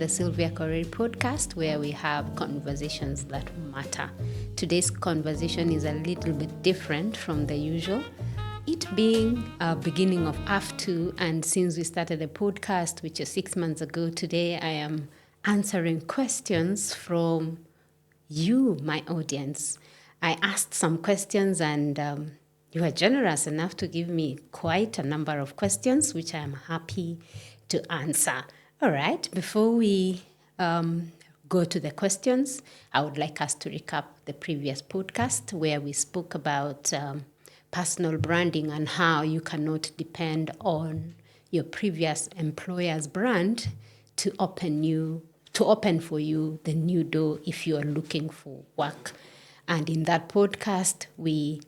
the Sylvia Corey podcast, where we have conversations that matter. Today's conversation is a little bit different from the usual. It being a beginning of F2, and since we started the podcast, which is 6 months ago, today I am answering questions from you, my audience. I asked some questions and you were generous enough to give me quite a number of questions, which I am happy to answer. All right, before we go to the questions, I would like us to recap the previous podcast where we spoke about personal branding and how you cannot depend on your previous employer's brand to open for you the new door if you are looking for work. And in that podcast, we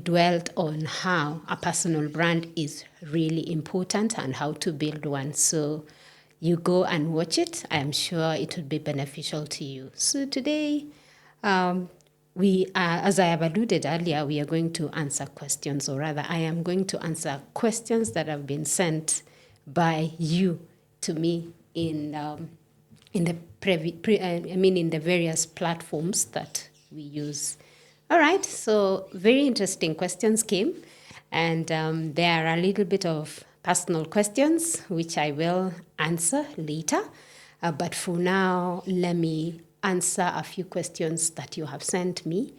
dwelt on how a personal brand is really important and how to build one. So you go and watch it. I'm sure it would be beneficial to you. So today, as I have alluded earlier, we are going to answer questions, or rather, I am going to answer questions that have been sent by you to me in the various platforms that we use. All right, so very interesting questions came, and there are a little bit of personal questions which I will answer later. But for now, let me answer a few questions that you have sent me.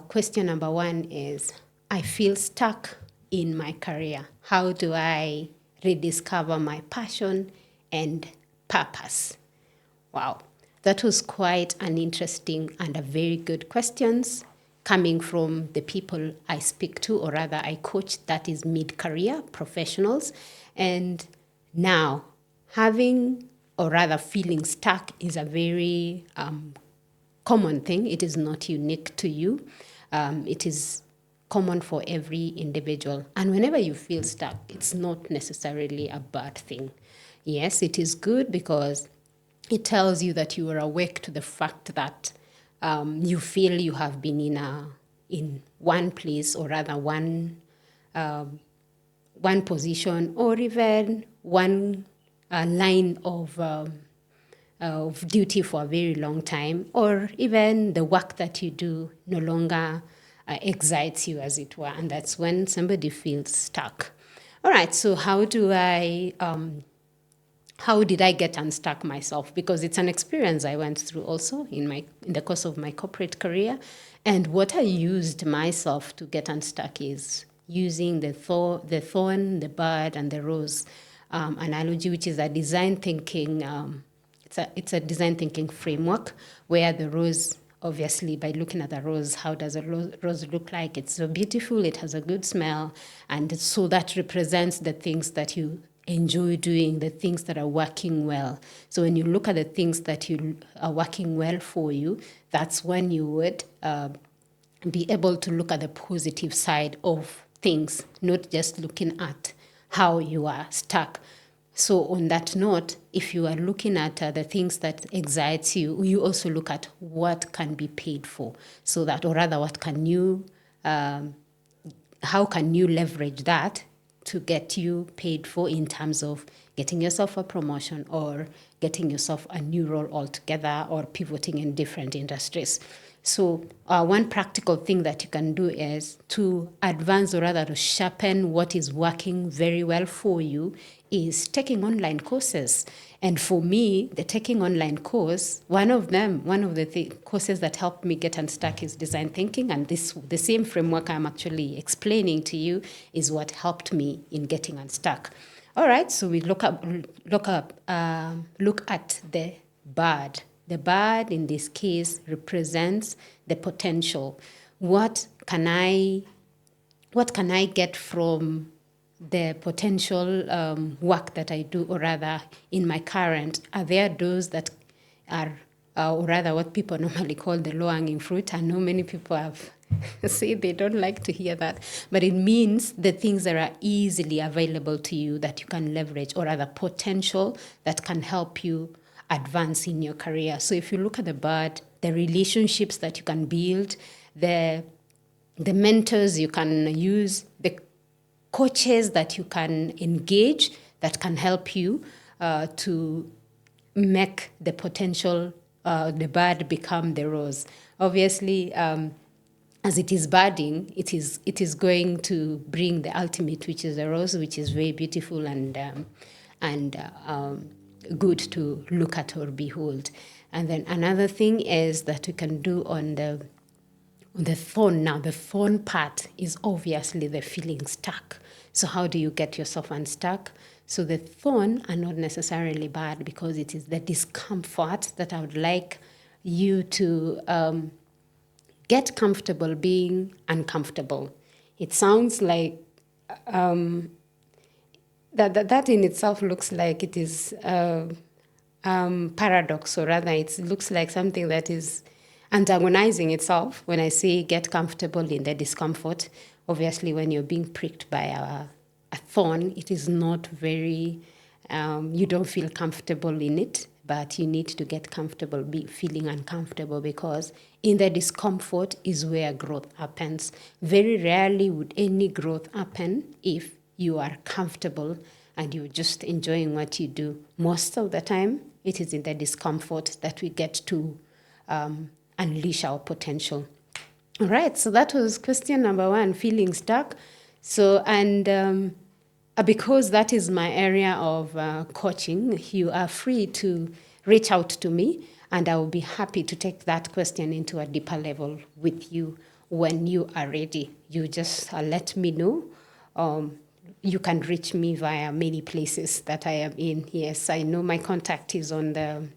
Question number 1 is, I feel stuck in my career. How do I rediscover my passion and purpose? Wow, that was quite an interesting and a very good questions coming from the people I speak to, or rather I coach, that is mid-career professionals. And now having, or rather feeling stuck, is a very common thing. It is not unique to you. It is common for every individual. And whenever you feel stuck, it's not necessarily a bad thing. Yes, it is good because it tells you that you are awake to the fact that you feel you have been in one place, or rather one position, or even one line of duty for a very long time, or even the work that you do no longer excites you, as it were, and that's when somebody feels stuck. All right, so how did I get unstuck myself? Because it's an experience I went through also in the course of my corporate career. And what I used myself to get unstuck is using the thorn, the bud, and the rose analogy, which is a design thinking. It's a design thinking framework where the rose, obviously, by looking at the rose, how does a rose look like? It's so beautiful. It has a good smell, and so that represents the things that you enjoy doing, the things that are working well. So when you look at the things that you are working well for you, that's when you would be able to look at the positive side of things, not just looking at how you are stuck. So on that note, if you are looking at the things that excite you, you also look at what can be paid for, so that, or rather, how can you leverage that to get you paid for in terms of getting yourself a promotion or getting yourself a new role altogether, or pivoting in different industries. So one practical thing that you can do is to advance, or rather to sharpen what is working very well for you, is taking online courses. And for me, the taking online course, one of the courses that helped me get unstuck is design thinking. And the same framework I'm actually explaining to you is what helped me in getting unstuck. All right, so we look at the bird. The bird in this case represents the potential. What can I get from the potential work that I do, or rather in my current? Are there those that are, or rather what people normally call the low-hanging fruit? I know many people have said they don't like to hear that, but it means the things that are easily available to you that you can leverage, or rather potential that can help you advance in your career. So if you look at the bird, the relationships that you can build, the mentors you can use, the coaches that you can engage that can help you to make the potential, the bird become the rose. Obviously, as it is budding, it is going to bring the ultimate, which is the rose, which is very beautiful and good to look at or behold. And then another thing is that we can do on the thorn. Now, the thorn part is obviously the feeling stuck. So how do you get yourself unstuck? So the thorn are not necessarily bad, because it is the discomfort that I would like you to get comfortable being uncomfortable. It sounds like that in itself looks like it is paradox, or rather it looks like something that is antagonizing itself. When I say get comfortable in the discomfort, obviously when you're being pricked by a thorn, it is not very, you don't feel comfortable in it, but you need to get comfortable feeling uncomfortable, because in the discomfort is where growth happens. Very rarely would any growth happen if you are comfortable and you're just enjoying what you do. Most of the time, it is in the discomfort that we get to unleash our potential. All right, so that was question number 1, feeling stuck. So, and because that is my area of coaching, you are free to reach out to me, and I will be happy to take that question into a deeper level with you when you are ready. You just let me know. You can reach me via many places that I am in. Yes, I know my contact is on the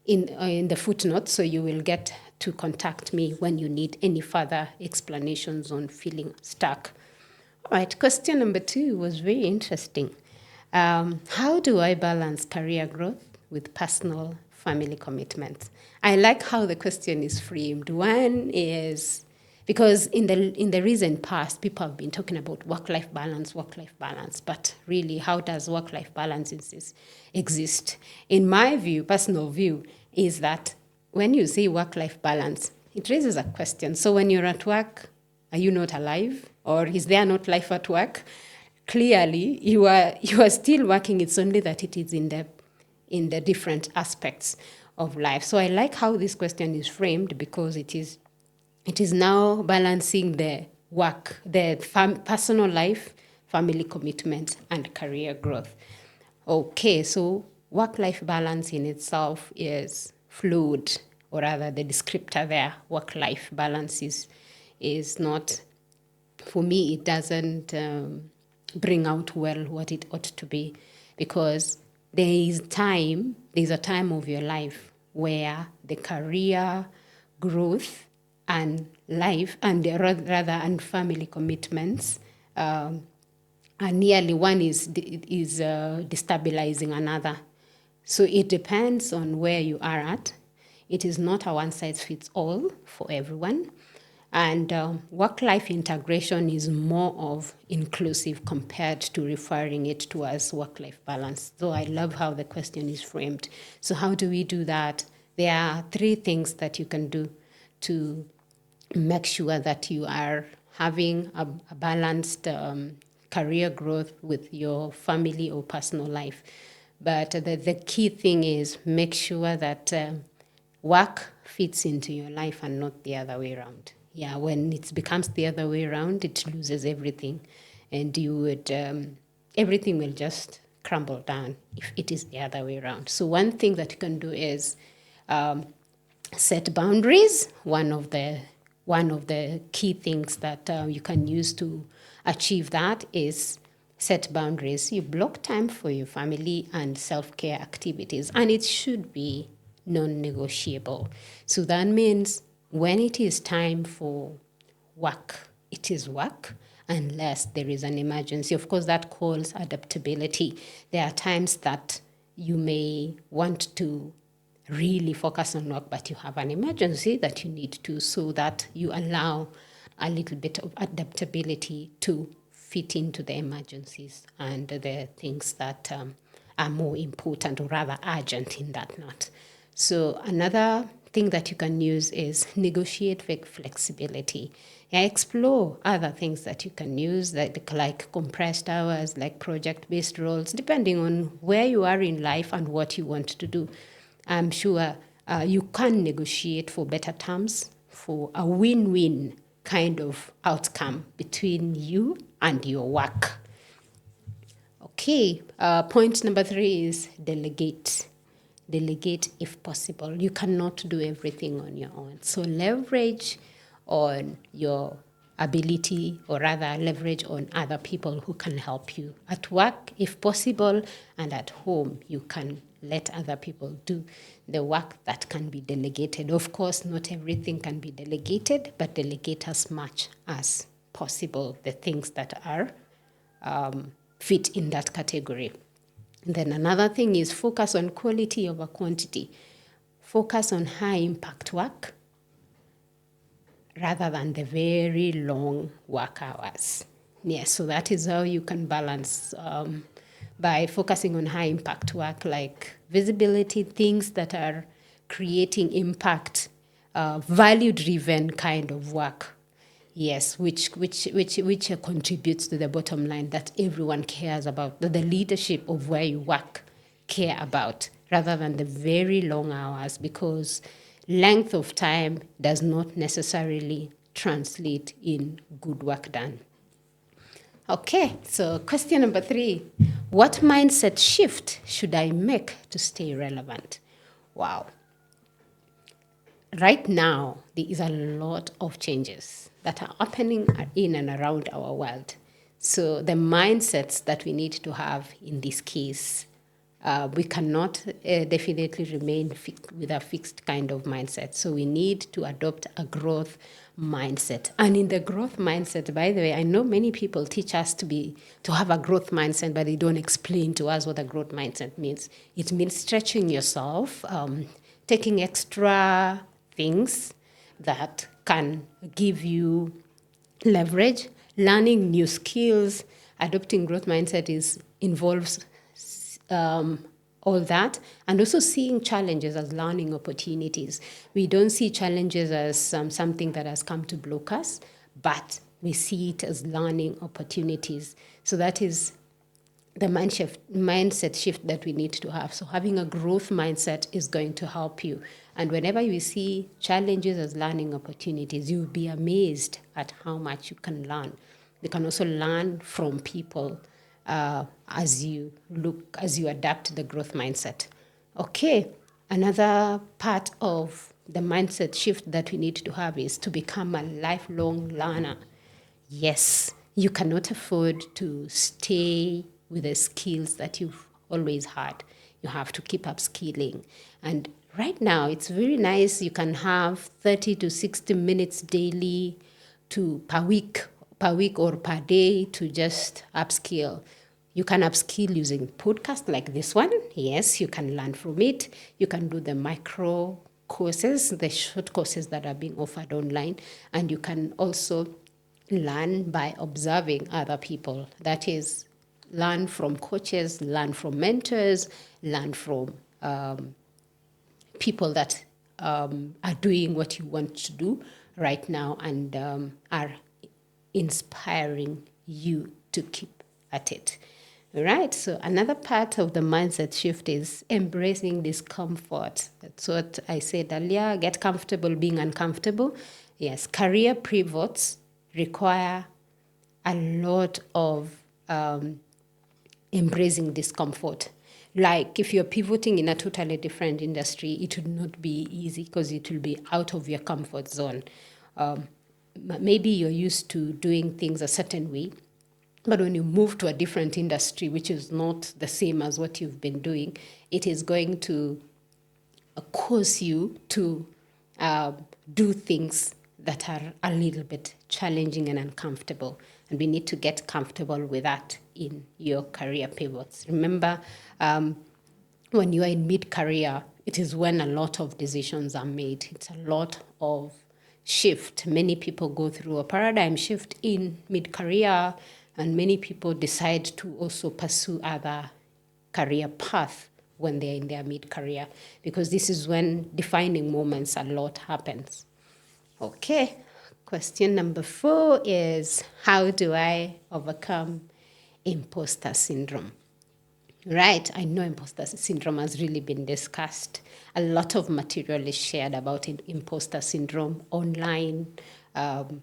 in the footnote, so you will get to contact me when you need any further explanations on feeling stuck. All right, question number 2 was very interesting. How do I balance career growth with personal family commitments? I like how the question is framed. One is, because in the recent past, people have been talking about work-life balance, but really, how does work-life balance exist? In my view, personal view, is that when you say work-life balance, it raises a question. So when you're at work, are you not alive? Or is there not life at work? Clearly, you are still working. It's only that it is in the different aspects of life. So I like how this question is framed, because it is now balancing the work, the personal life, family commitment, and career growth. Okay, so work-life balance in itself is fluid, or rather the descriptor there, work-life balance is not, for me, it doesn't bring out well what it ought to be, because there's a time of your life where the career growth and life and and family commitments are nearly, one is destabilizing another. So it depends on where you are at. It is not a one-size-fits-all for everyone. And work-life integration is more of inclusive compared to referring it to as work-life balance. So I love how the question is framed. So how do we do that? There are 3 things that you can do to make sure that you are having a balanced career growth with your family or personal life. But the key thing is make sure that work fits into your life and not the other way around. Yeah, when it becomes the other way around, it loses everything. And you would, everything will just crumble down if it is the other way around. So one thing that you can do is set boundaries. One of the key things that you can use to achieve that is set boundaries. You block time for your family and self-care activities, and it should be non-negotiable. So that means when it is time for work, it is work, unless there is an emergency. Of course, that calls adaptability. There are times that you may want to really focus on work, but you have an emergency that you need to, so that you allow a little bit of adaptability to fit into the emergencies and the things that are more important, or rather urgent in that note. So another thing that you can use is negotiate flexibility. Yeah, explore other things that you can use, like compressed hours, like project-based roles, depending on where you are in life and what you want to do. I'm sure you can negotiate for better terms, for a win-win kind of outcome between you and your work. Okay, point number 3 is delegate. Delegate if possible. You cannot do everything on your own. So leverage on your ability, or rather leverage on other people who can help you at work if possible, and at home you can let other people do the work that can be delegated. Of course, not everything can be delegated, but delegate as much as possible the things that are fit in that category. And then another thing is focus on quality over quantity. Focus on high impact work rather than the very long work hours. Yes, so that is how you can balance by focusing on high impact work, like visibility, things that are creating impact, value driven kind of work. Yes, which contributes to the bottom line that everyone cares about, that the leadership of where you work care about, rather than the very long hours, because length of time does not necessarily translate in good work done. Okay, so question number 3. What mindset shift should I make to stay relevant? Wow. Right now, there is a lot of changes that are happening in and around our world. So the mindsets that we need to have in this case, we cannot definitely remain with a fixed kind of mindset. So we need to adopt a growth mindset. And in the growth mindset, by the way, I know many people teach us to have a growth mindset, but they don't explain to us what a growth mindset means. It means stretching yourself, taking extra things that can give you leverage, learning new skills. Adopting growth mindset involves all that, and also seeing challenges as learning opportunities. We don't see challenges as something that has come to block us, but we see it as learning opportunities. So that is the mindset shift that we need to have. So having a growth mindset is going to help you. And whenever you see challenges as learning opportunities, you'll be amazed at how much you can learn. You can also learn from people as you adapt the growth mindset. Okay, another part of the mindset shift that we need to have is to become a lifelong learner. Yes, you cannot afford to stay with the skills that you've always had. You have to keep upskilling. And right now, it's very nice. You can have 30 to 60 minutes daily per week or per day to just upskill. You can upskill using podcasts like this one. Yes, you can learn from it. You can do the micro courses, the short courses that are being offered online. And you can also learn by observing other people. That is, learn from coaches, learn from mentors, learn from people that are doing what you want to do right now and are inspiring you to keep at it. All right, so another part of the mindset shift is embracing discomfort. That's what I said earlier. Get comfortable being uncomfortable. Yes, career pivots require a lot of embracing discomfort. Like if you're pivoting in a totally different industry, it would not be easy because it will be out of your comfort zone. Maybe you're used to doing things a certain way, but when you move to a different industry, which is not the same as what you've been doing, it is going to cause you to do things that are a little bit challenging and uncomfortable. And we need to get comfortable with that in your career pivots. Remember, when you are in mid-career, it is when a lot of decisions are made. It's a lot of shift. Many people go through a paradigm shift in mid-career, and many people decide to also pursue other career path when they're in their mid-career, because this is when defining moments a lot happens. Okay, Question number 4 is, how do I overcome imposter syndrome? Right, I know imposter syndrome has really been discussed. A lot of material is shared about imposter syndrome online, in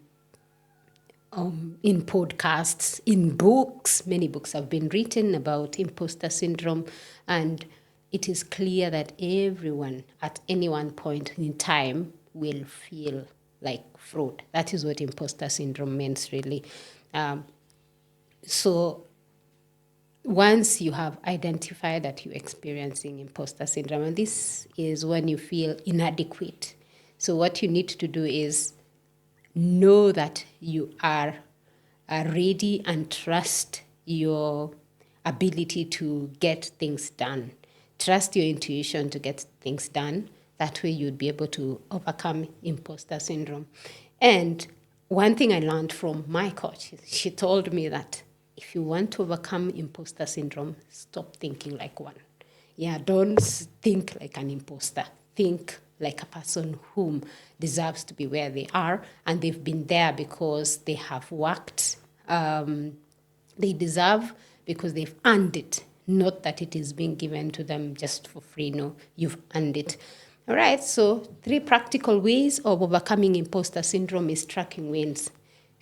podcasts, in books. Many books have been written about imposter syndrome, and it is clear that everyone at any one point in time will feel like fraud. That is what imposter syndrome means, really. So once you have identified that you're experiencing imposter syndrome, and this is when you feel inadequate. So what you need to do is know that you are ready and trust your ability to get things done. Trust your intuition to get things done. That way you'd be able to overcome imposter syndrome. And one thing I learned from my coach, she told me that if you want to overcome imposter syndrome, stop thinking like one. Yeah, don't think like an imposter. Think like a person whom deserves to be where they are, and they've been there because they have worked. They deserve because they've earned it, not that it is being given to them just for free. No, you've earned it. All right, so 3 practical ways of overcoming imposter syndrome is tracking wins.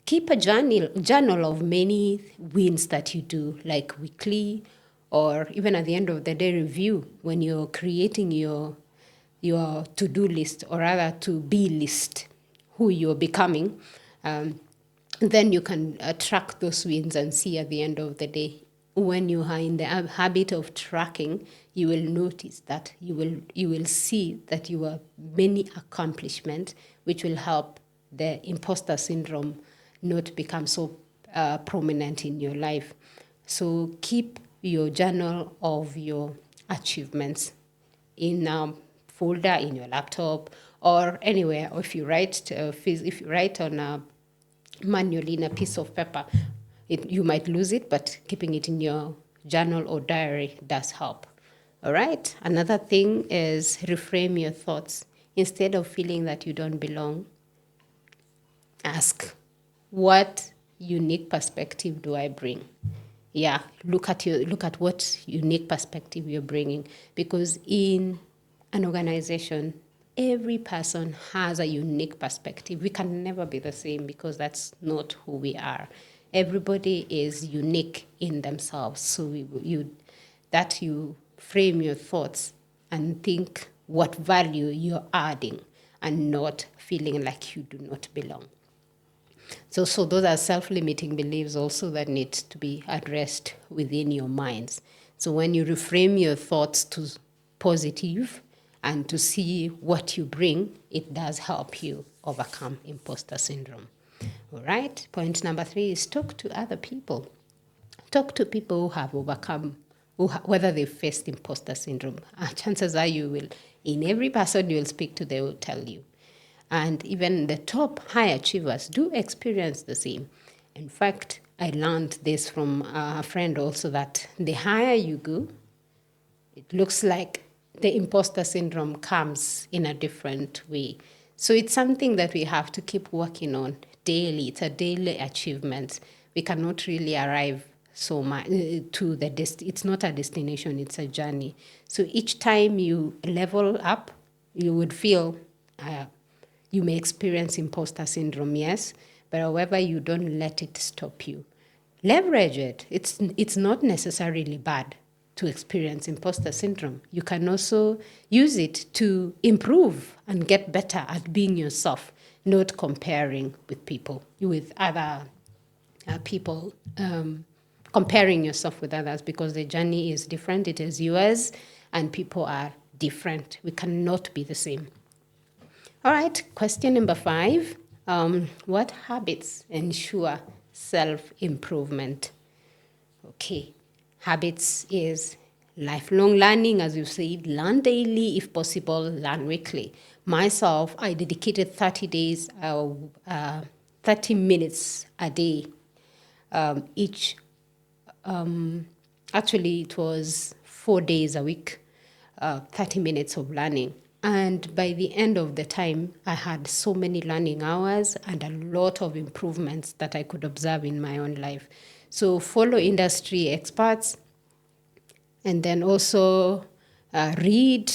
Keep a journal of many wins that you do, like weekly or even at the end of the day review when you're creating your to-do list, or rather to-be list, who you're becoming. Then you can track those wins and see at the end of the day. When you are in the habit of tracking, you will notice that you will see that you have many accomplishments, which will help the imposter syndrome not become so prominent in your life. So keep your journal of your achievements in a folder in your laptop or anywhere. Or if you write on a manually in a piece of paper, you might lose it, but keeping it in your journal or diary does help. All right. Another thing is reframe your thoughts. Instead of feeling that you don't belong, ask, what unique perspective do I bring? Yeah, look at what unique perspective you're bringing, because in an organization, every person has a unique perspective. We can never be the same because that's not who we are. Everybody is unique in themselves. So you frame your thoughts and think what value you're adding, and not feeling like you do not belong. So those are self-limiting beliefs also that need to be addressed within your minds. So when you reframe your thoughts to positive and to see what you bring, it does help you overcome imposter syndrome. All right. Point number 3 is talk to other people. Talk to people who have overcome, whether they've faced imposter syndrome. Chances are you will, in every person you will speak to, they will tell you. And even the top high achievers do experience the same. In fact, I learned this from a friend also, that the higher you go, it looks like the imposter syndrome comes in a different way. So it's something that we have to keep working on daily. It's a daily achievement. We cannot really arrive so much to the it's not a destination, it's a journey. So each time you level up, you would feel you may experience imposter syndrome, yes, but however, you don't let it stop you. Leverage it. It's not necessarily bad to experience imposter syndrome. You can also use it to improve and get better at being yourself, not comparing with other people, comparing yourself with others, because the journey is different. It is yours, and people are different. We cannot be the same. All right, question number 5. What habits ensure self-improvement? Okay, habits is lifelong learning, as you said. Learn daily, if possible, learn weekly. Myself, I dedicated 30 minutes a day each. Actually, it was 4 days a week, 30 minutes of learning. And by the end of the time, I had so many learning hours and a lot of improvements that I could observe in my own life. So follow industry experts, and then also read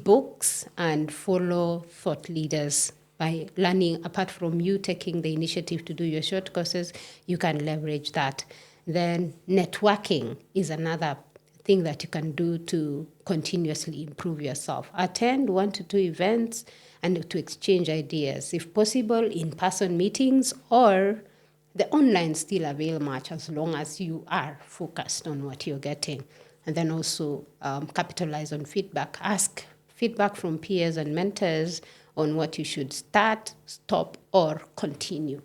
books and follow thought leaders. By learning, apart from you taking the initiative to do your short courses, you can leverage that. Then networking is another thing that you can do to continuously improve yourself. Attend 1 to 2 events and to exchange ideas, if possible in-person meetings, or the online still avail much as long as you are focused on what you're getting. And then also capitalize on feedback. Ask feedback from peers and mentors on what you should start, stop, or continue.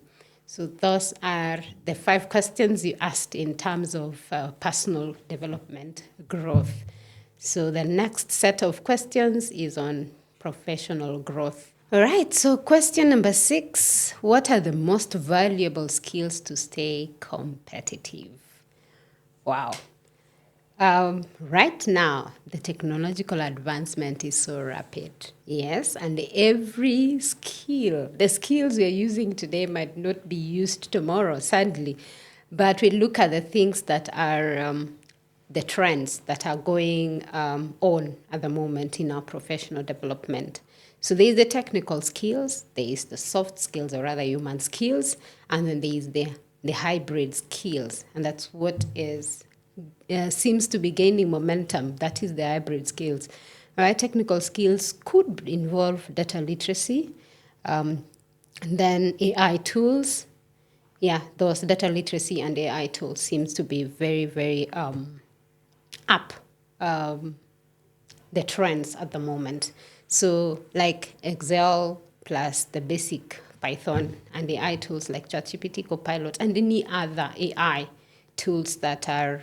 So those are the 5 questions you asked in terms of personal development growth. So the next set of questions is on professional growth. All right, so question number 6, what are the most valuable skills to stay competitive? Wow. Right now, the technological advancement is so rapid. Yes, and every skill, the skills we are using today might not be used tomorrow, sadly. But we look at the things that are the trends that are going on at the moment in our professional development. So there is the technical skills, there is the soft skills, or rather human skills, and then there is the hybrid skills, and that's what is seems to be gaining momentum. That is the hybrid skills. Right? Technical skills could involve data literacy, and then AI tools. Yeah, those data literacy and AI tools seems to be very, very up the trends at the moment. So like Excel plus the basic Python and AI tools like ChatGPT, Copilot, and any other AI tools that are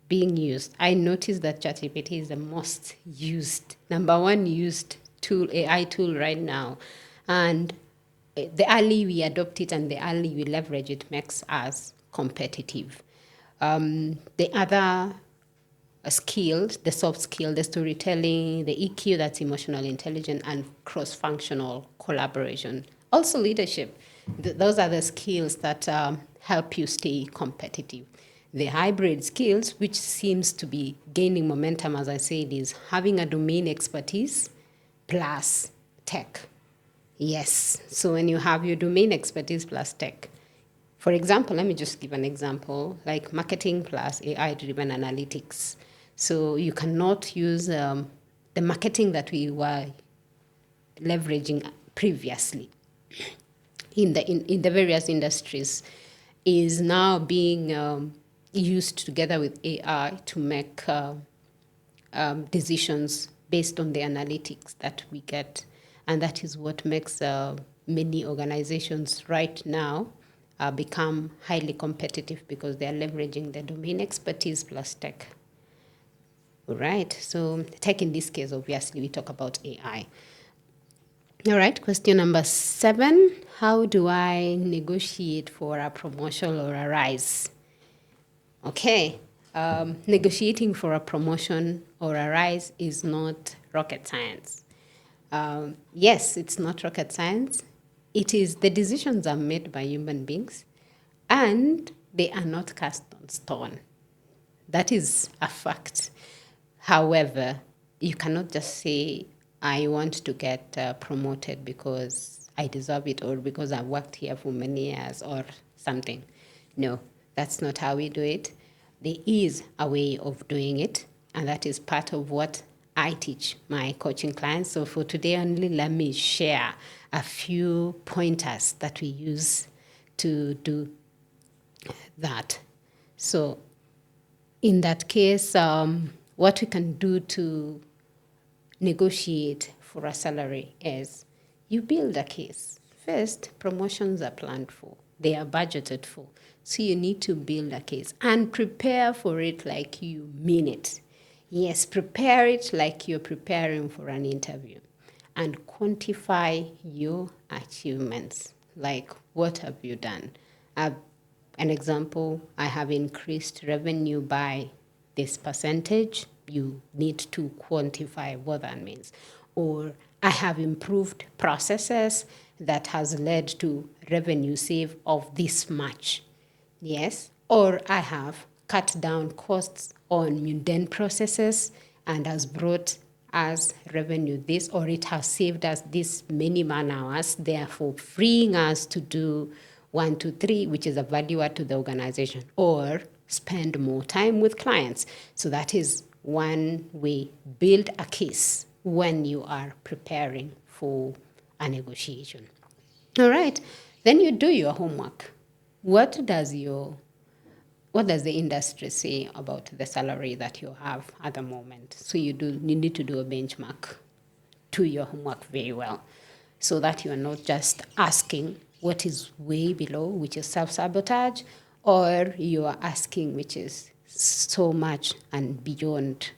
being used. I noticed that ChatGPT is the most used, number 1 used tool, AI tool right now. And the early we adopt it and the early we leverage it makes us competitive. The other skills, the soft skill, the storytelling, the EQ, that's emotional intelligence, and cross-functional collaboration. Also leadership. Those are the skills that help you stay competitive. The hybrid skills, which seems to be gaining momentum, as I said, is having a domain expertise plus tech. Yes, so when you have your domain expertise plus tech, for example, let me just give an example, like marketing plus AI-driven analytics. So you cannot use the marketing that we were leveraging previously in the various industries is now being used together with AI to make decisions based on the analytics that we get. And that is what makes many organizations right now become highly competitive, because they are leveraging the domain expertise plus tech. All right, so tech in this case, obviously, we talk about AI. All right, question number 7. How do I negotiate for a promotion or a rise? Okay, negotiating for a promotion or a rise is not rocket science. Yes, it's not rocket science. It is, the decisions are made by human beings and they are not cast on stone. That is a fact. However, you cannot just say, I want to get promoted because I deserve it or because I've worked here for many years or something. No, that's not how we do it. There is a way of doing it, and that is part of what I teach my coaching clients. So for today only, let me share a few pointers that we use to do that. So in that case, what we can do to negotiate for a salary is you build a case. First, promotions are planned for. They are budgeted for. So you need to build a case and prepare for it like you mean it. Yes, prepare it like you're preparing for an interview. And quantify your achievements. Like, what have you done? An example, I have increased revenue by this percentage. You need to quantify what that means. Or I have improved processes that has led to revenue save of this much. Yes. Or I have cut down costs on mundane processes and has brought us revenue this, or it has saved us this many man hours, therefore freeing us to do 1, 2, 3, which is a value add to the organization, or spend more time with clients. So that is one way. Build a case when you are preparing for a negotiation. All right. Then you do your homework. What does the industry say about the salary that you have at the moment? So you need to do a benchmark. Do your homework very well, so that you are not just asking what is way below, which is self-sabotage, or you are asking which is so much and beyond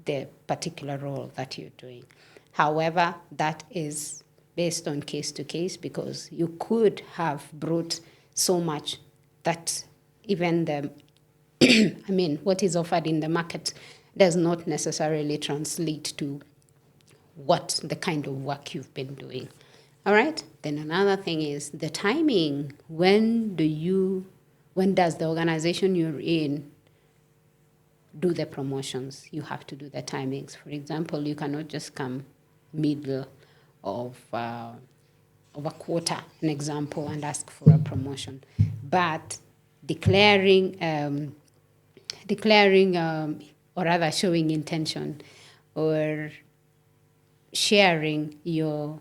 the particular role that you're doing. However, that is based on case to case, because you could have brought so much that even what is offered in the market does not necessarily translate to what the kind of work you've been doing. All right. Then another thing is the timing. When does the organization you're in do the promotions? You have to do the timings. For example, you cannot just come middle of a quarter, an example, and ask for a promotion. But declaring or rather showing intention or sharing your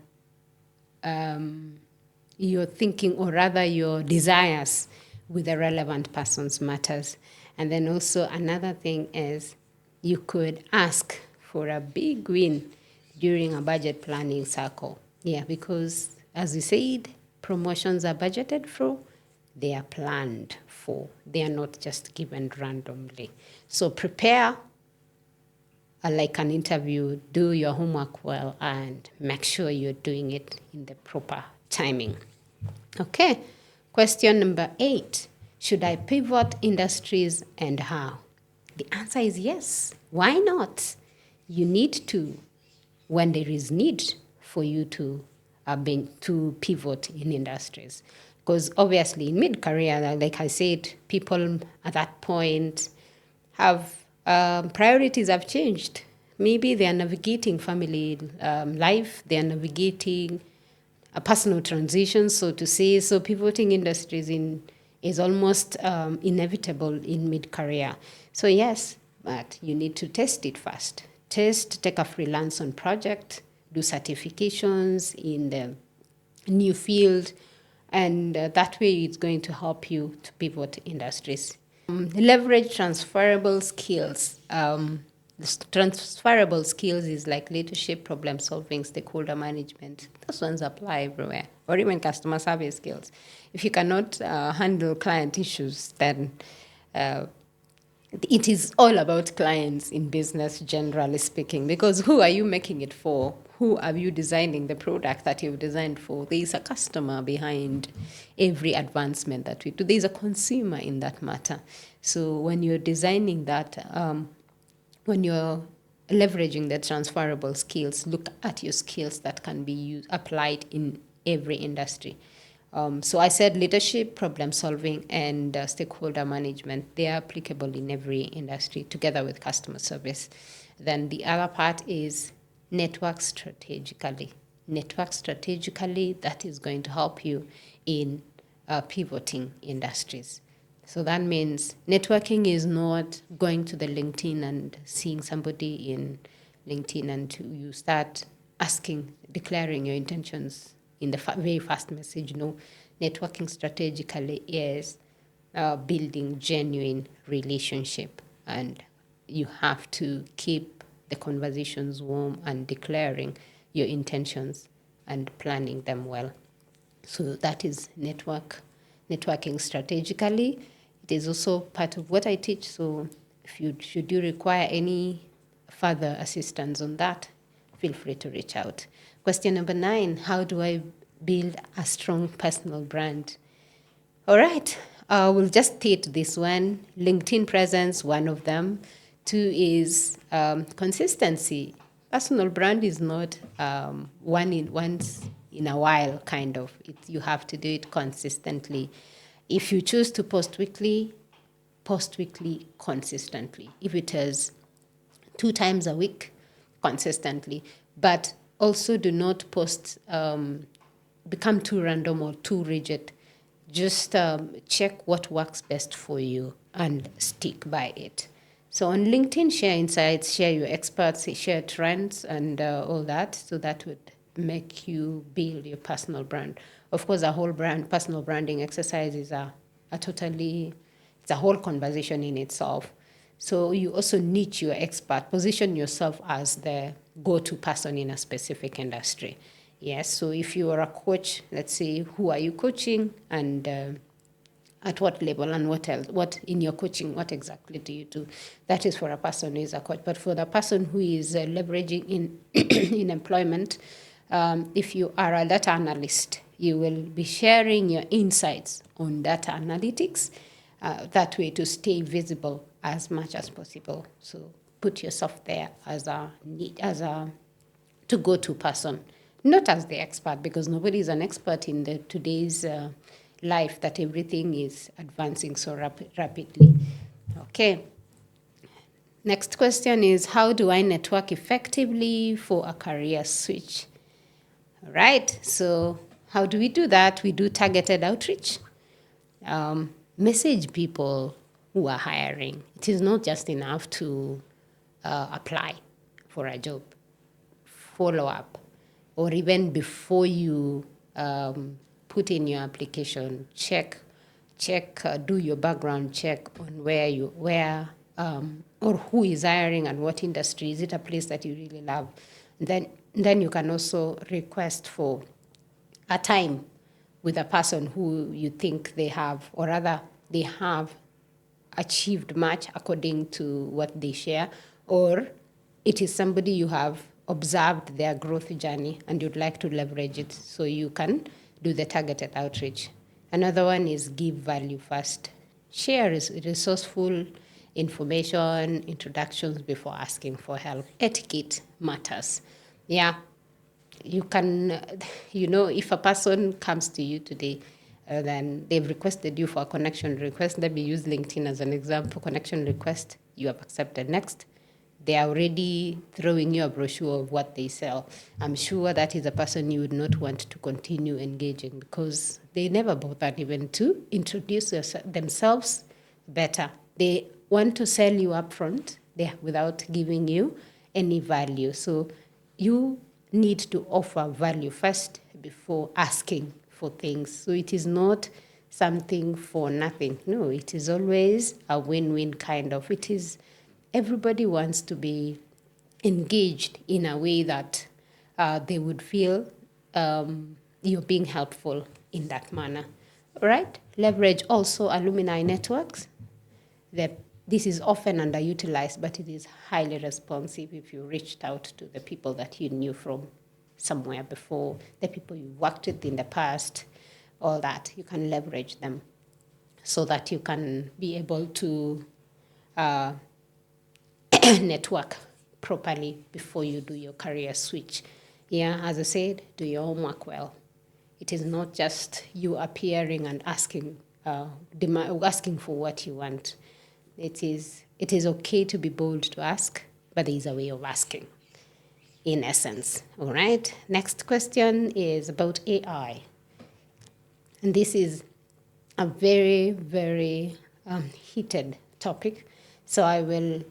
thinking, or rather your desires, with the relevant persons matters. And then also another thing is you could ask for a big win during a budget planning cycle. Yeah, because as we said, promotions are budgeted for, they are planned for. They are not just given randomly. So prepare like an interview, do your homework well, and make sure you're doing it in the proper timing. Okay, question number 8. Should I pivot industries and how? The answer is yes. Why not? You need to, when there is need for you to pivot in industries. Because obviously in mid-career, like I said, people at that point have priorities have changed. Maybe they are navigating family life, they are navigating a personal transition, so to say. So pivoting industries is almost inevitable in mid-career. So yes, but you need to test it first. Take a freelance on project, do certifications in the new field, and that way it's going to help you to pivot industries. Leverage transferable skills. Transferable skills is like leadership, problem solving, stakeholder management. Those ones apply everywhere, or even customer service skills. If you cannot handle client issues, then it is all about clients in business, generally speaking, because who are you making it for? Who are you designing the product that you've designed for? There is a customer behind every advancement that we do. There is a consumer in that matter. So when you're designing that, when you're leveraging the transferable skills, look at your skills that can be applied in every industry. So I said leadership, problem solving, and stakeholder management. They are applicable in every industry together with customer service. Then the other part is network strategically. Network strategically, that is going to help you in pivoting industries. So that means networking is not going to the LinkedIn and seeing somebody in LinkedIn and you start declaring your intentions in the very first message. No, networking strategically is building genuine relationship, and you have to keep the conversations warm and declaring your intentions and planning them well. So that is networking strategically. It is also part of what I teach. So should you require any further assistance on that, feel free to reach out. Question number 9, how do I build a strong personal brand? All right, we'll just state this one. LinkedIn presence, one of them. 2 is consistency. Personal brand is not once in a while kind of. You have to do it consistently. If you choose to post weekly consistently. If it is 2 times a week, consistently. But also do not post, become too random or too rigid. Just check what works best for you and stick by it. So on LinkedIn, share insights, share your experts, share trends, and all that. So that would make you build your personal brand. Of course, a whole personal branding exercise is it's a whole conversation in itself. So you also niche your expert, position yourself as the go-to person in a specific industry. Yes, so if you are a coach, let's say, who are you coaching and at what level and what else, what in your coaching, what exactly do you do? That is for a person who is a coach. But for the person who is leveraging in, in employment, if you are a data analyst, you will be sharing your insights on data analytics, that way to stay visible as much as possible. So put yourself there as a to go to person, not as the expert, because nobody is an expert in the today's life that everything is advancing so rapidly. Okay. Next question is, how do I network effectively for a career switch? All right. So how do we do that? We do targeted outreach. Message people who are hiring. It is not just enough to apply for a job. Follow up, or even before you put in your application, check, do your background check on or who is hiring and what industry. Is it a place that you really love? Then you can also request for a time with a person who you think they have, or rather they have achieved much according to what they share, or it is somebody you have observed their growth journey and you'd like to leverage it, so you can do the targeted outreach. Another one is give value first. Share resourceful information, introductions before asking for help. Etiquette matters. Yeah, you can, if a person comes to you today, then they've requested you for a connection request. Let me use LinkedIn as an example. Connection request, you have accepted. Next, they are already throwing you a brochure of what they sell. I'm sure that is a person you would not want to continue engaging, because they never bothered even to introduce themselves better. They want to sell you upfront without giving you any value. So you need to offer value first before asking for things. So it is not something for nothing. No, it is always a win-win kind of. It is, everybody wants to be engaged in a way that they would feel you're being helpful in that manner. All right? Leverage also alumni networks. This is often underutilized, but it is highly responsive if you reached out to the people that you knew from somewhere before, the people you worked with in the past, all that. You can leverage them so that you can be able to network properly before you do your career switch. Yeah, as I said, do your homework well. It is not just you appearing and asking for what you want. It is okay to be bold to ask, but there is a way of asking, in essence. All right. Next question is about AI. And this is a very, very heated topic. So I will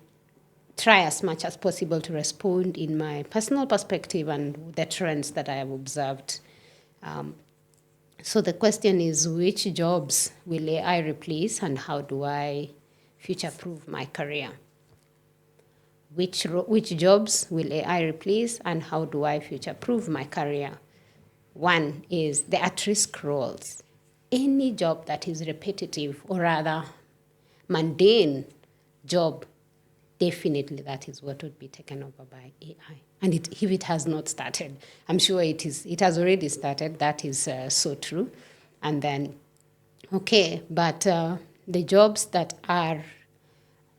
try as much as possible to respond in my personal perspective and the trends that I have observed. So the question is, which jobs will AI replace and how do I future-proof my career? Which jobs will AI replace and how do I future-proof my career? One is the at-risk roles. Any job that is repetitive or rather mundane job, definitely that is what would be taken over by AI. And if it has not started, I'm sure it has already started. That is so true. And then, okay, but the jobs that are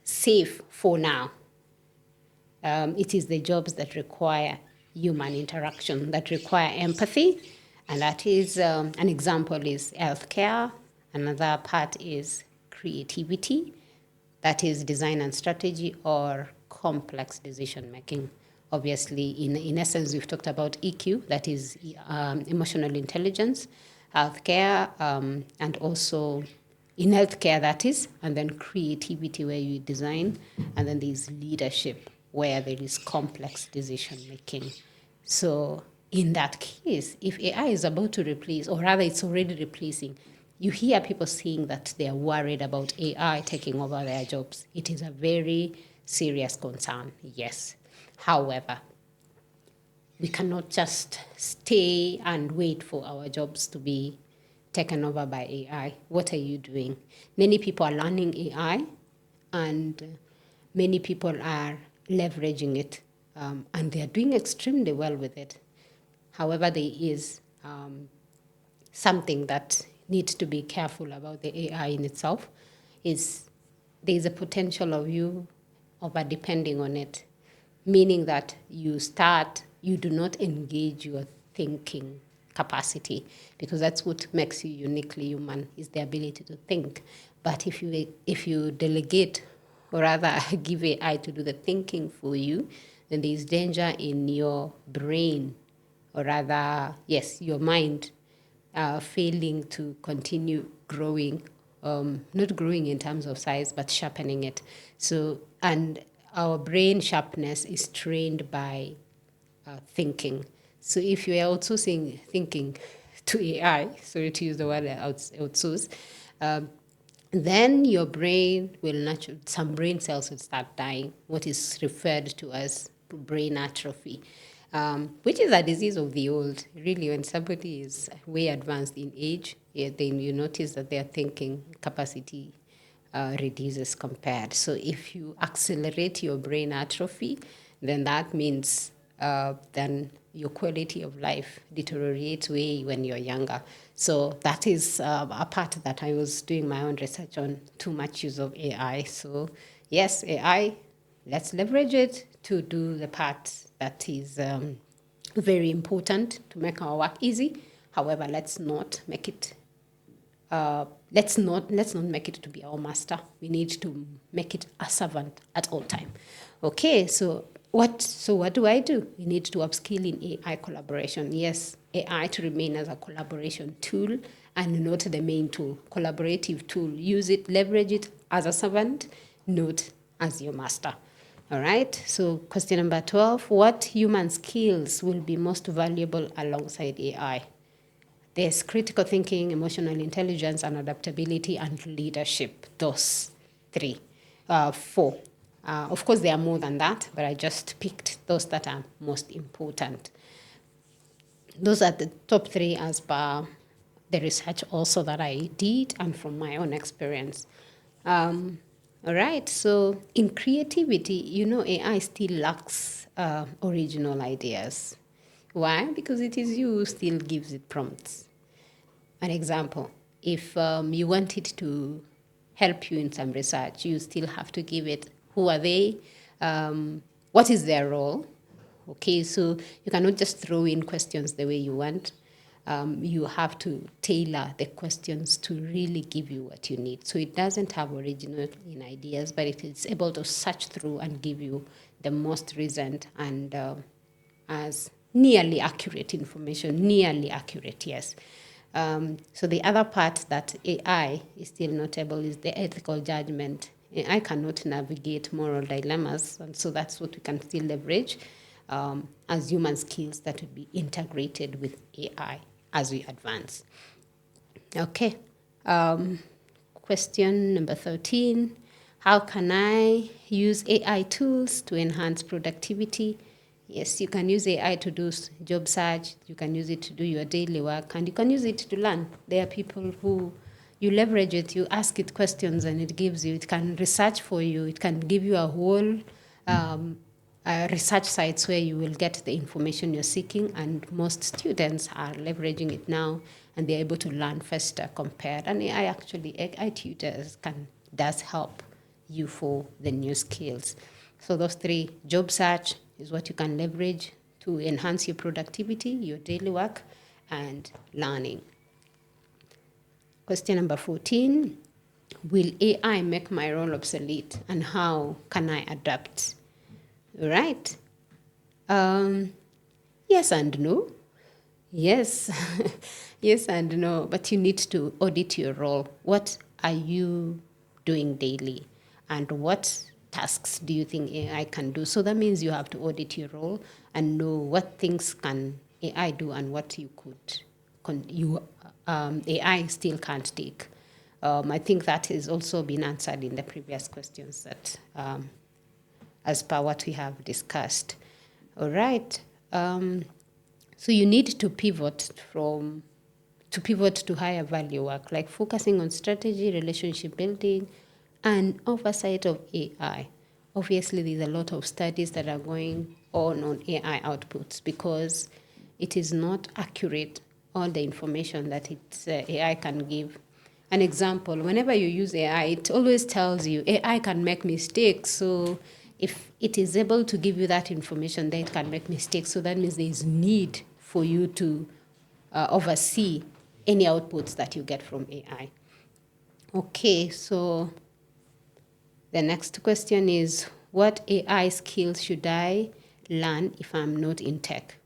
safe for now, It is the jobs that require human interaction, that require empathy, and that is an example is healthcare. Another part is creativity, that is design and strategy, or complex decision making. Obviously, in essence, we've talked about EQ, that is emotional intelligence, healthcare, and also in healthcare, that is, and then creativity, where you design, and then there's leadership, where there is complex decision making. So, in that case, if AI is about to replace, or rather, it's already replacing, you hear people saying that they are worried about AI taking over their jobs. It is a very serious concern, yes. However, we cannot just stay and wait for our jobs to be taken over by AI. What are you doing? Many people are learning AI, and many people are leveraging it, and they are doing extremely well with it. However, there is something that needs to be careful about the AI in itself. Is there is a potential of you over depending on it, meaning that you do not engage your thinking capacity, because that's what makes you uniquely human, is the ability to think. But if you delegate, or rather give AI to do the thinking for you, then there is danger in your brain, or rather, yes, your mind failing to continue growing, not growing in terms of size, but sharpening it. So, and our brain sharpness is trained by thinking. So if you are outsourcing thinking to AI, sorry to use the word outsource, then your brain will naturally, some brain cells will start dying, what is referred to as brain atrophy, which is a disease of the old. Really, when somebody is way advanced in age, then you notice that their thinking capacity reduces compared. So if you accelerate your brain atrophy, then that means then your quality of life deteriorates way when you're younger. So that is a part that I was doing my own research on, too much use of AI. So yes, AI, let's leverage it to do the part that is very important to make our work easy. However, let's not make it let's not make it to be our master. We need to make it a servant at all time. Okay, so what do I do? We need to upskill in AI collaboration. Yes, AI to remain as a collaboration tool and not the main tool. Collaborative tool. Use it, leverage it as a servant, not as your master. All right, so question number 12. What human skills will be most valuable alongside AI? There's critical thinking, emotional intelligence, and adaptability, and leadership. Those four. Of course, there are more than that, but I just picked those that are most important. Those are the top three as per the research also that I did and from my own experience. All right, so in creativity, AI still lacks original ideas. Why? Because it is you who still gives it prompts. An example, if you want it to help you in some research, you still have to give it who are they, what is their role. Okay, so you cannot just throw in questions the way you want. You have to tailor the questions to really give you what you need. So it doesn't have original in ideas, but it is able to search through and give you the most recent and as nearly accurate information, nearly accurate, yes. So the other part that AI is still not able is the ethical judgment. AI cannot navigate moral dilemmas, and so that's what we can still leverage as human skills that would be integrated with AI as we advance. Okay. Question number 13. How can I use AI tools to enhance productivity? Yes, you can use AI to do job search, you can use it to do your daily work, and you can use it to learn. There are people who you leverage it, you ask it questions, and it can research for you, it can give you a whole research sites where you will get the information you're seeking, and most students are leveraging it now, and they're able to learn faster compared. And AI tutors does help you for the new skills. So those three, job search is what you can leverage to enhance your productivity, your daily work, and learning. Question number 14, will AI make my role obsolete, and how can I adapt? Right? Yes and no. Yes, yes and no, but you need to audit your role. What are you doing daily? And what tasks do you think AI can do? So that means you have to audit your role and know what things can AI do and what you could, AI still can't take. I think that has also been answered in the previous questions that, as per what we have discussed. All right. So you need to pivot to higher value work, like focusing on strategy, relationship building, and oversight of AI. Obviously, there's a lot of studies that are going on AI outputs because it is not accurate, all the information that AI can give. An example, whenever you use AI, it always tells you AI can make mistakes. So if it is able to give you that information, then it can make mistakes. So that means there is need for you to oversee any outputs that you get from AI. Okay, so the next question is, what AI skills should I learn if I'm not in tech?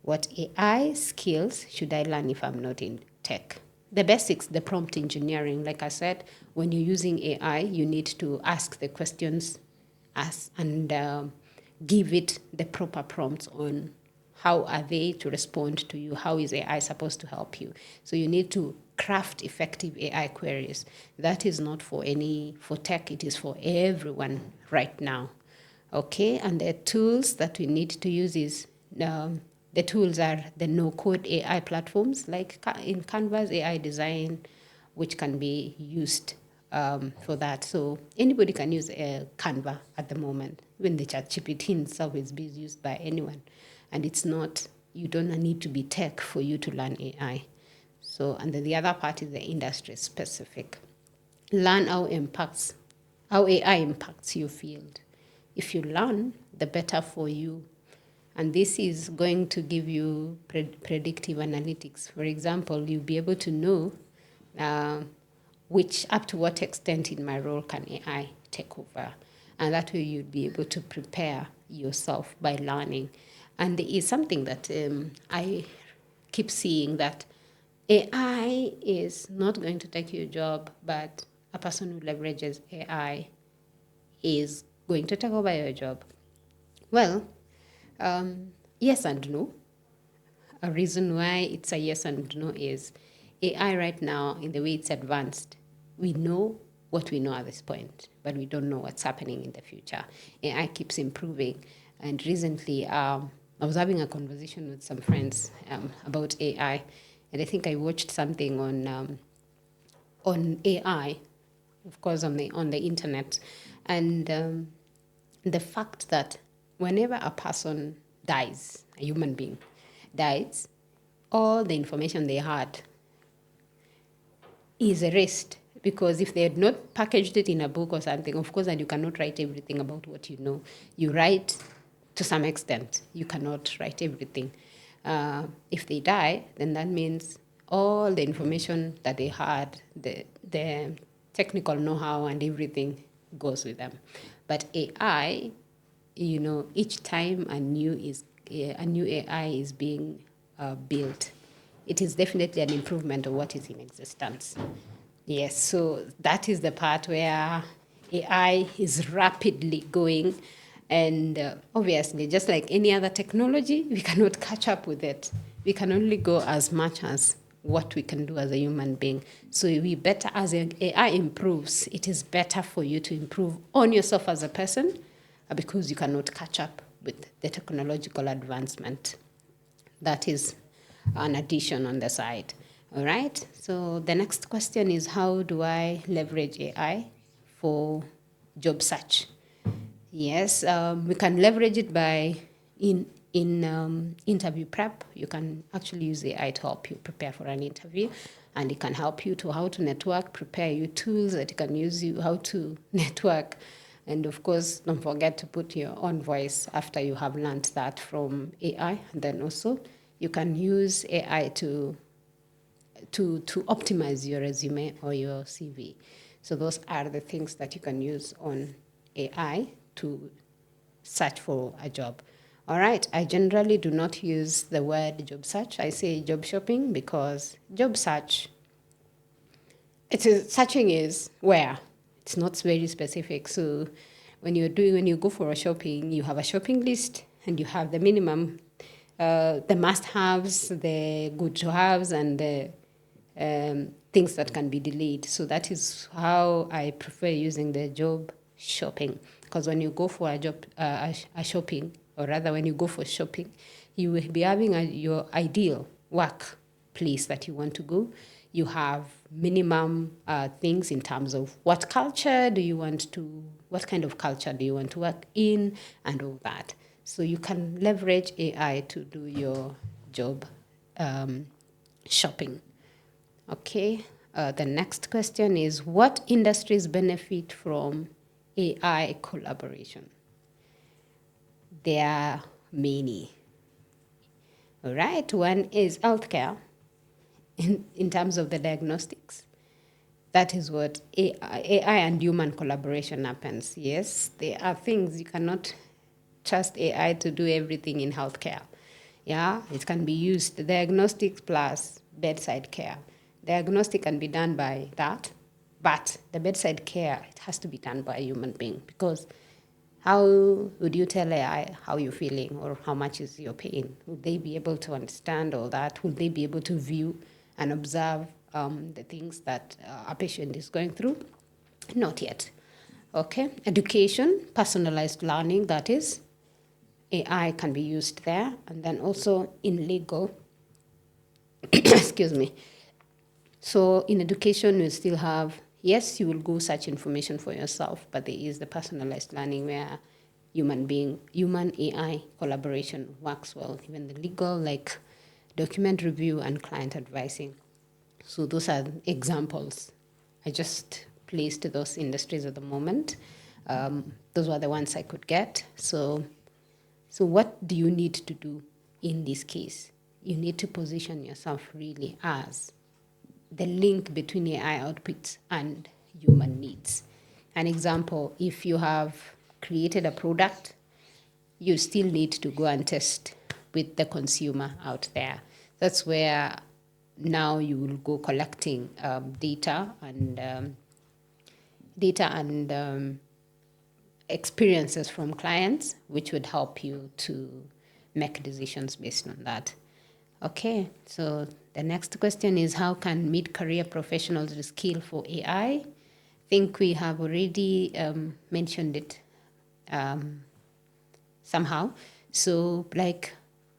What AI skills should I learn if I'm not in tech? The basics, the prompt engineering. Like I said, when you're using AI, you need to ask the questions and give it the proper prompts on how are they to respond to you, how is AI supposed to help you. So you need to craft effective AI queries. That is not for tech, it is for everyone right now. Okay, and the tools that we need to use is the tools are the no-code AI platforms, like in Canva's AI design, which can be used for that. So anybody can use Canva at the moment. When the ChatGPT itself is being used by anyone, and it's not. You don't need to be tech for you to learn AI. So, and then the other part is the industry specific. Learn how AI impacts your field. If you learn, the better for you. And this is going to give you predictive analytics. For example, you'll be able to know up to what extent in my role can AI take over. And that way you'd be able to prepare yourself by learning. And it is something that I keep seeing, that AI is not going to take your job, but a person who leverages AI is going to take over your job. Well, yes and no. A reason why it's a yes and no is AI right now, in the way it's advanced, we know what we know at this point, but we don't know what's happening in the future. AI keeps improving. And recently, I was having a conversation with some friends about AI, and I think I watched something on AI, of course, on the internet, and the fact that whenever a person dies, a human being dies, all the information they had is erased, because if they had not packaged it in a book or something, of course, and you cannot write everything about what you know. You write to some extent. You cannot write everything. If they die, then that means all the information that they had, the technical know-how and everything goes with them. But AI, each time a new AI is being built, it is definitely an improvement of what is in existence. Yes, so that is the part where AI is rapidly going, and obviously, just like any other technology, we cannot catch up with it. We can only go as much as what we can do as a human being. So we better, as AI improves, it is better for you to improve on yourself as a person, because you cannot catch up with the technological advancement. That is an addition on the side. All right. So the next question is, how do I leverage AI for job search? Yes, we can leverage it by in interview prep. You can actually use AI to help you prepare for an interview, and it can help you to how to network, prepare you tools that you can use, you how to network, And of course, don't forget to put your own voice after you have learned that from AI. And then also, you can use AI to optimize your resume or your CV. So those are the things that you can use on AI to search for a job. All right, I generally do not use the word job search. I say job shopping because job search, searching is where it's not very specific. So when you go for a shopping, you have a shopping list and you have the minimum, the must-haves, the good-to-haves, and the things that can be delayed. So that is how I prefer using the job shopping. Because when you go for a shopping, or rather when you go for shopping, you will be having your ideal work place that you want to go. You have minimum things in terms of what culture do you want to, what kind of culture do you want to work in, and all that. So you can leverage AI to do your job shopping. Okay, the next question is, what industries benefit from AI collaboration? There are many. All right, one is healthcare in terms of the diagnostics. That is what AI and human collaboration happens. Yes, there are things you cannot trust AI to do everything in healthcare. Yeah, it can be used diagnostics plus bedside care. Diagnostic can be done by that, but the bedside care, it has to be done by a human being, because how would you tell AI how you're feeling or how much is your pain? Would they be able to understand all that? Would they be able to view and observe the things that a patient is going through? Not yet. Okay. Education, personalized learning, that is, AI can be used there. And then also in legal, excuse me. So in education, you still have, yes, you will go search information for yourself, but there is the personalized learning where human AI collaboration works well. Even the legal, like document review and client advising. So those are examples. I just placed those industries at the moment. Those were the ones I could get. So what do you need to do in this case? You need to position yourself really as the link between AI outputs and human needs. An example, if you have created a product, you still need to go and test with the consumer out there. That's where now you will go collecting data and experiences from clients, which would help you to make decisions based on that. Okay, so the next question is, how can mid-career professionals reskill for AI? I think we have already mentioned it somehow. So like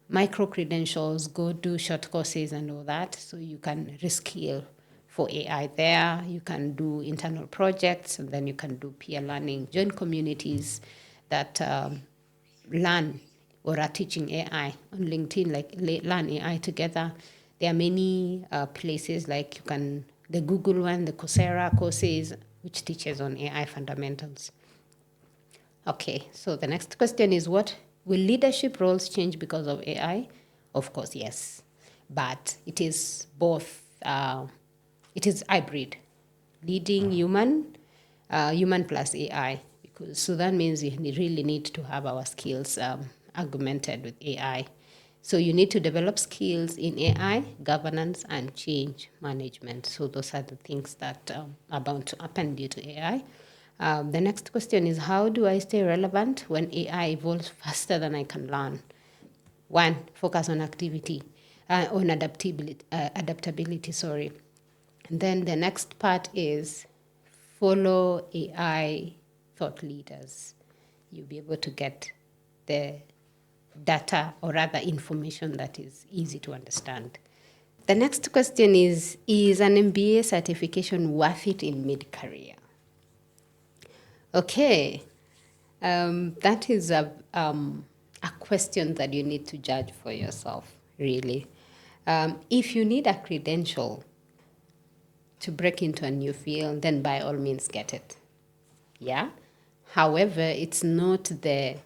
micro-credentials, go do short courses and all that, so you can reskill for AI there. You can do internal projects, and then you can do peer learning, join communities that learn or are teaching AI on LinkedIn, like learn AI together. There are many places like the Google one, the Coursera courses, which teaches on AI fundamentals. Okay, so the next question is, what will leadership roles change because of AI? Of course, yes, but it is both. It is hybrid, leading human plus AI. So that means you really need to have our skills augmented with AI. So you need to develop skills in AI, governance, and change management. So those are the things that are bound to happen due to AI. The next question is, how do I stay relevant when AI evolves faster than I can learn? One, focus on adaptability, sorry. And then the next part is follow AI thought leaders. You'll be able to get the data, or rather information, that is easy to understand. The next question is an MBA certification worth it in mid-career? Okay, that is a question that you need to judge for yourself, really. If you need a credential to break into a new field, then by all means get it. Yeah. However, it's not the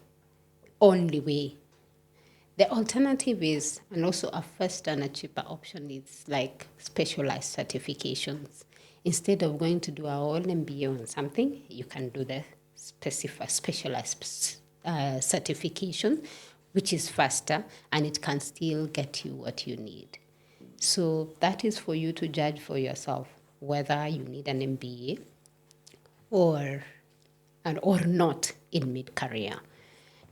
only way. The alternative is, and also a faster and a cheaper option, is like specialized certifications. Instead of going to do our own MBA on something, you can do the specialized certification, which is faster and it can still get you what you need. So that is for you to judge for yourself whether you need an MBA or not in mid-career.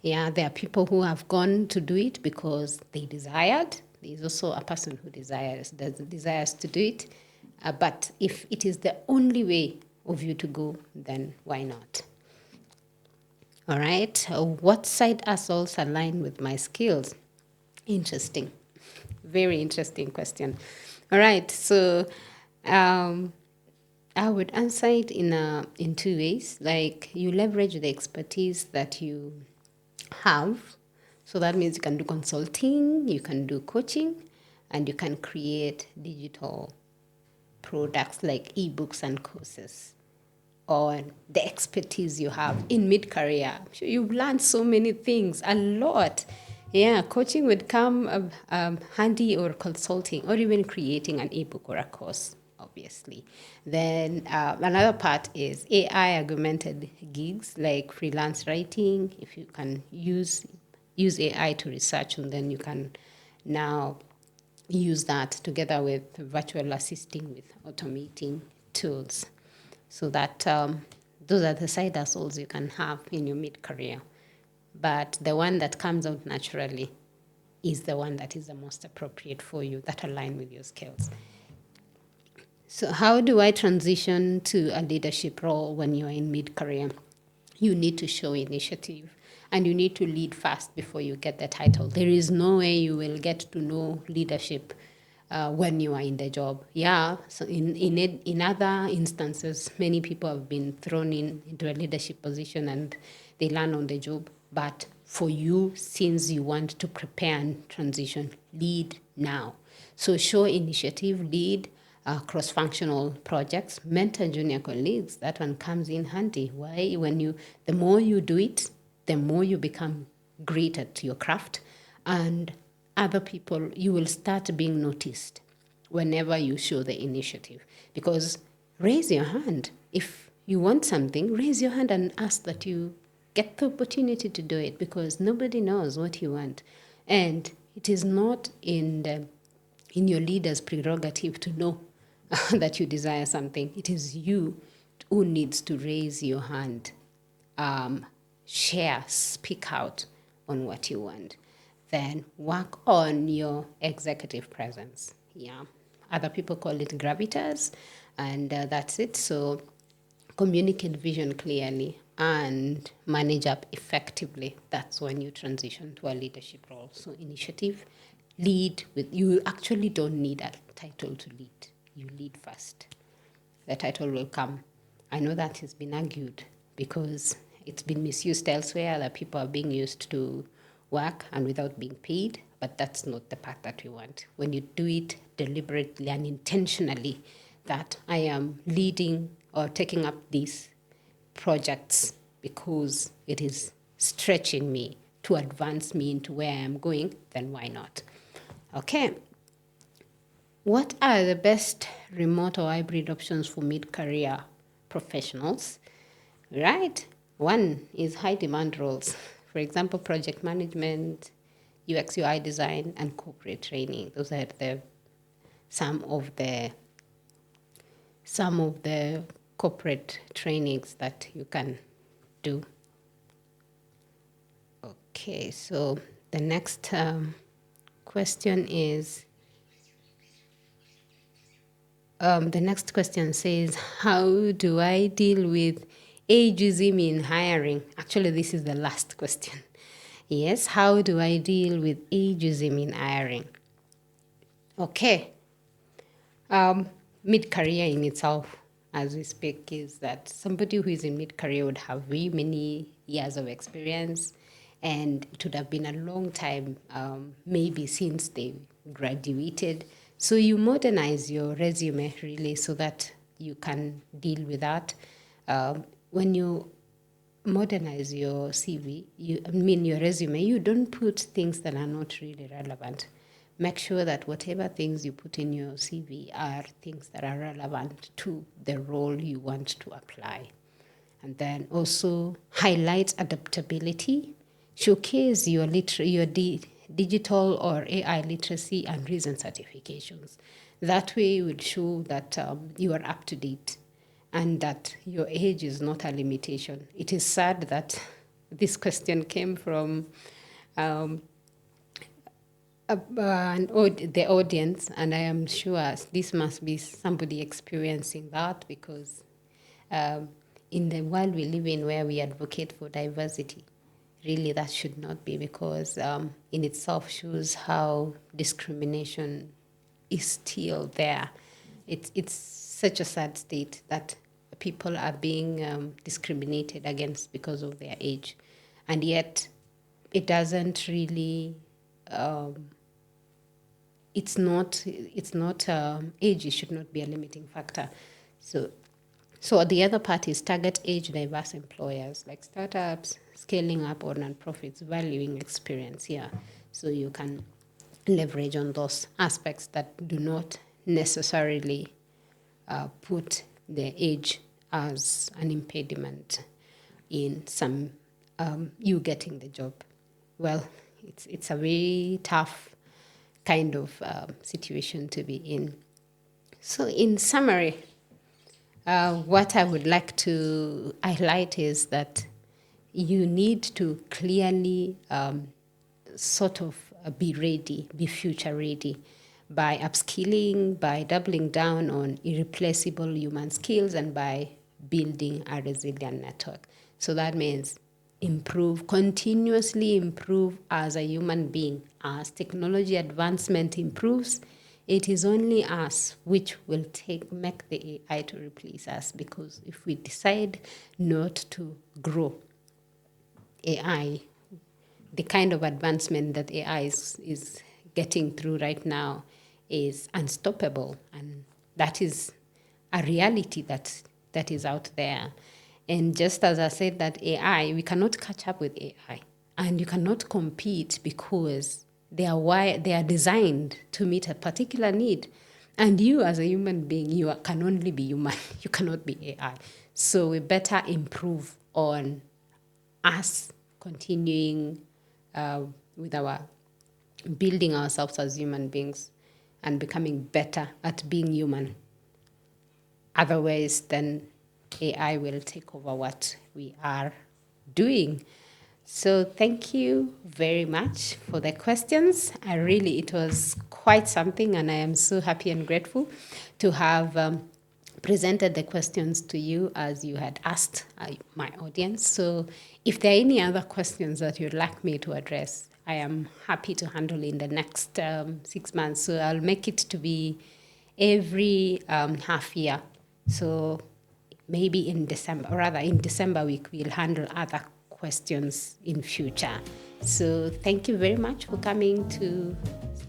Yeah, there are people who have gone to do it because they desired. There's also a person who desires to do it. But if it is the only way of you to go, then why not? All right. What side hustles align with my skills? Interesting. Very interesting question. All right. So I would answer it in two ways. Like, you leverage the expertise that you have. So that means you can do consulting, you can do coaching, and you can create digital products like ebooks and courses on the expertise you have in mid-career. I'm sure you've learned so many things, a lot. Yeah, coaching would come handy, or consulting, or even creating an ebook or a course, obviously. Then another part is AI augmented gigs like freelance writing. If you can use AI to research, and then you can now use that together with virtual assisting with automating tools. So that those are the side hustles you can have in your mid-career. But the one that comes out naturally is the one that is the most appropriate for you, that align with your skills. So how do I transition to a leadership role when you're in mid-career? You need to show initiative, and you need to lead fast before you get the title. There is no way you will get to know leadership when you are in the job. Yeah, so in other instances, many people have been thrown into a leadership position and they learn on the job. But for you, since you want to prepare and transition, lead now. So show initiative, lead cross-functional projects, mentor junior colleagues. That one comes in handy. Why? The more you do it, the more you become great at your craft, and other people, you will start being noticed whenever you show the initiative. Because raise your hand. If you want something, raise your hand and ask that you get the opportunity to do it, because nobody knows what you want. And it is not in your leader's prerogative to know that you desire something. It is you who needs to raise your hand, share, speak out on what you want. Then work on your executive presence. Yeah, other people call it gravitas, and that's it. So communicate vision clearly and manage up effectively. That's when you transition to a leadership role. So initiative, lead with. You actually don't need a title to lead. You lead first. The title will come. I know that has been argued because it's been misused elsewhere, that people are being used to work and without being paid, but that's not the path that we want. When you do it deliberately and intentionally, that I am leading or taking up these projects because it is stretching me to advance me into where I am going, then why not? Okay. What are the best remote or hybrid options for mid-career professionals? Right. One is high demand roles. For example, project management, UX UI design, and corporate training. Those are some of the corporate trainings that you can do. Okay, so the next question is, the next question says, how do I deal with ageism in hiring? Actually, this is the last question. Yes, how do I deal with ageism in hiring? Okay. Mid-career in itself, as we speak, is that somebody who is in mid-career would have very many years of experience, and it would have been a long time, maybe since they graduated. So you modernize your resume really so that you can deal with that. When you modernize your CV, your resume, you don't put things that are not really relevant. Make sure that whatever things you put in your CV are things that are relevant to the role you want to apply. And then also highlight adaptability, showcase your digital or AI literacy and recent certifications. That way you will show that you are up to date and that your age is not a limitation. It is sad that this question came from the audience, and I am sure this must be somebody experiencing that, because in the world we live in where we advocate for diversity, really that should not be, because in itself shows how discrimination is still there. It's such a sad state that people are being discriminated against because of their age, and yet it doesn't really. It's not age. It should not be a limiting factor. So the other part is target age diverse employers like startups, scaling up, or nonprofits, valuing experience here. So you can leverage on those aspects that do not necessarily put the age as an impediment in some you getting the job. Well, it's a very tough kind of situation to be in. So in summary, what I would like to highlight is that you need to clearly sort of be ready, be future ready, by upskilling, by doubling down on irreplaceable human skills, and by building a resilient network. So that means continuously improve as a human being. As technology advancement improves, it is only us which will make the AI to replace us, because if we decide not to grow AI, the kind of advancement that AI is getting through right now is unstoppable, and that is a reality that is out there. And just as I said that AI, we cannot catch up with AI, and you cannot compete, because they are designed to meet a particular need. And you as a human being, you can only be human. You cannot be AI. So we better improve on us continuing with our building ourselves as human beings and becoming better at being human. Otherwise, then AI will take over what we are doing. So thank you very much for the questions. It was quite something, and I am so happy and grateful to have presented the questions to you as you had asked my audience. So if there are any other questions that you'd like me to address, I am happy to handle in the next 6 months. So I'll make it to be every half year. So maybe in December week, we'll handle other questions in future. So thank you very much for coming to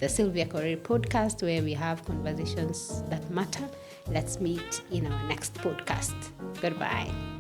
the Sylvia Corey podcast, where we have conversations that matter. Let's meet in our next podcast. Goodbye.